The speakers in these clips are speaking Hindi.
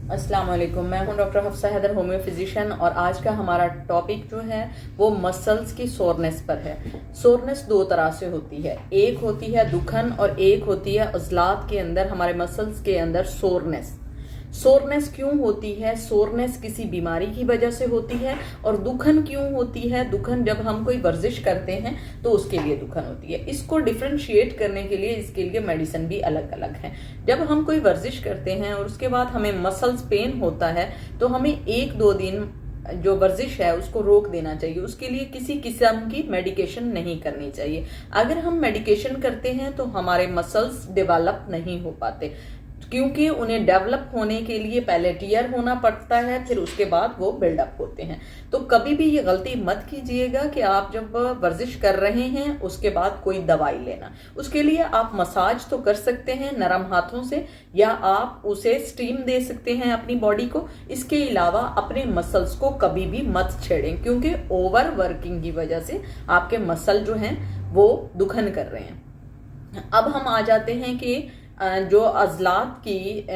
अस्सलाम वालेकुम। मैं हूं doctor Hafsa Haider, homeo physician, और आज का हमारा टॉपिक जो है वो मसल्स की सोरनेस पर है। सोरनेस दो तरह से होती है, एक होती है दुखन और एक होती है अज़लात के अंदर, हमारे मसल्स के अंदर सोरनेस। सोरनेस क्यों होती है? सोरनेस किसी बीमारी की वजह से होती है। और दुखन क्यों होती है? दुखन जब हम कोई वर्जिश करते हैं तो उसके लिए दुखन होती है। इसको डिफ्रेंशिएट करने के लिए इसके लिए मेडिसिन भी अलग अलग है। जब हम कोई वर्जिश करते हैं और उसके बाद हमें मसल्स पेन होता है तो हमें 1-2 दिन जो वर्जिश है उसको रोक देना चाहिए। उसके लिए किसी किस्म की मेडिकेशन नहीं करनी चाहिए। अगर हम मेडिकेशन करते हैं तो हमारे मसल्स डेवलप नहीं हो पाते, क्योंकि उन्हें डेवलप होने के लिए पहले टीयर होना पड़ता है, फिर उसके बाद वो बिल्डअप होते हैं। तो कभी भी ये गलती मत कीजिएगा कि आप जब वर्जिश कर रहे हैं उसके बाद कोई दवाई लेना। उसके लिए आप मसाज तो कर सकते हैं नरम हाथों से, या आप उसे स्टीम दे सकते हैं अपनी बॉडी को। इसके अलावा अपने मसल्स को कभी भी मत छेड़ें, क्योंकि ओवर वर्किंग की वजह से आपके मसल जो हैं वो दुखन कर रहे हैं। अब हम आ जाते हैं कि जो अज़लात की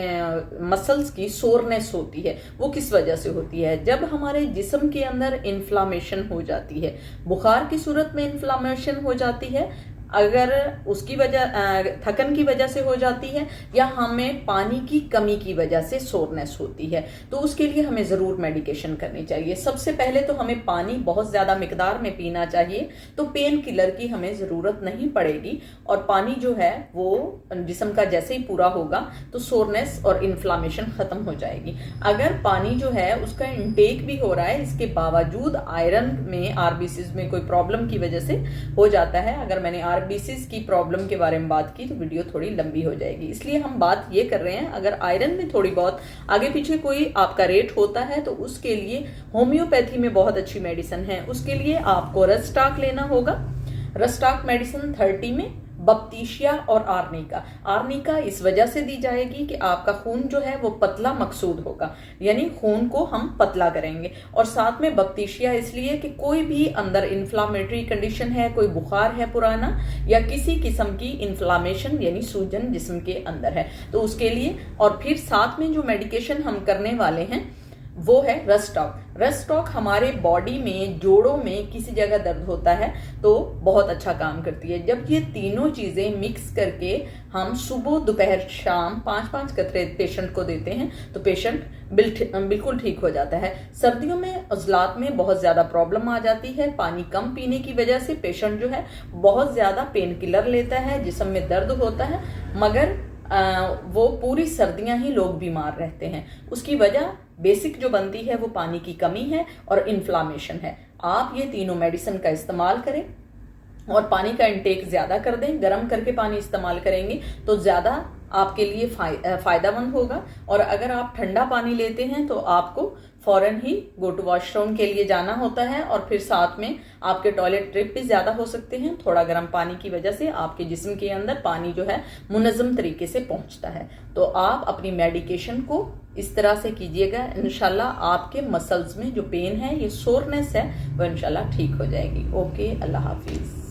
मसल्स की सोरनेस होती है वो किस वजह से होती है। जब हमारे जिस्म के अंदर इन्फ्लामेशन हो जाती है, बुखार की सूरत में इन्फ्लामेशन हो जाती है, अगर उसकी वजह थकन की वजह से हो जाती है, या हमें पानी की कमी की वजह से सोरनेस होती है, तो उसके लिए हमें ज़रूर मेडिकेशन करनी चाहिए। सबसे पहले तो हमें पानी बहुत ज़्यादा मिकदार में पीना चाहिए, तो पेन किलर की हमें ज़रूरत नहीं पड़ेगी। और पानी जो है वो जिस्म का जैसे ही पूरा होगा तो सोरनेस और इन्फ्लामेशन ख़त्म हो जाएगी। अगर पानी जो है उसका इंटेक भी हो रहा है, इसके बावजूद आयरन में आरबीसीज में कोई प्रॉब्लम की वजह से हो जाता है। अगर मैंने आरबीसीज की प्रॉब्लम के बारे में बात की तो वीडियो थोड़ी लंबी हो जाएगी, इसलिए हम बात ये कर रहे हैं अगर आयरन में थोड़ी बहुत आगे पीछे कोई आपका रेट होता है तो उसके लिए होम्योपैथी में बहुत अच्छी मेडिसिन है। उसके लिए आपको रस्टाक लेना होगा। रस्टाक मेडिसिन 30 में बप्तीशिया और आर्निका। आर्निका इस वजह से दी जाएगी कि आपका खून जो है वो पतला मकसूद होगा, यानी खून को हम पतला करेंगे। और साथ में बप्तीशिया इसलिए कि कोई भी अंदर इन्फ्लामेटरी कंडीशन है, कोई बुखार है पुराना, या किसी किस्म की इन्फ्लामेशन यानी सूजन जिस्म के अंदर है, तो उसके लिए। और फिर साथ में जो मेडिकेशन हम करने वाले हैं वो है रस्टॉक। रस्टॉक हमारे बॉडी में जोड़ों में किसी जगह दर्द होता है तो बहुत अच्छा काम करती है। जब ये तीनों चीजें मिक्स करके हम सुबह दोपहर शाम 5-5 कतरे पेशेंट को देते हैं तो पेशेंट बिल्कुल ठीक हो जाता है। सर्दियों में अज़लात में बहुत ज्यादा प्रॉब्लम आ जाती है, पानी कम पीने की वजह से पेशेंट जो है बहुत ज्यादा पेन किलर लेता है, जिस्म में दर्द होता है, मगर वो पूरी सर्दियां ही लोग बीमार रहते हैं। उसकी वजह बेसिक जो बनती है वो पानी की कमी है और इन्फ्लामेशन है। आप ये तीनों मेडिसिन का इस्तेमाल करें और पानी का इंटेक ज्यादा कर दें। गर्म करके पानी इस्तेमाल करेंगे तो ज्यादा आपके लिए फायदेमंद होगा। और अगर आप ठंडा पानी लेते हैं तो आपको फौरन ही गो टू वॉशरूम के लिए जाना होता है, और फिर साथ में आपके टॉयलेट ट्रिप भी ज्यादा हो सकते हैं। थोड़ा गर्म पानी की वजह से आपके जिस्म के अंदर पानी जो है मुनज़्ज़म तरीके से पहुंचता है। तो आप अपनी मेडिकेशन को इस तरह से कीजिएगा, इंशाल्लाह आपके मसल्स में जो पेन है, ये सोरनेस है, वो इंशाल्लाह ठीक हो जाएगी। ओके, अल्लाह हाफिज।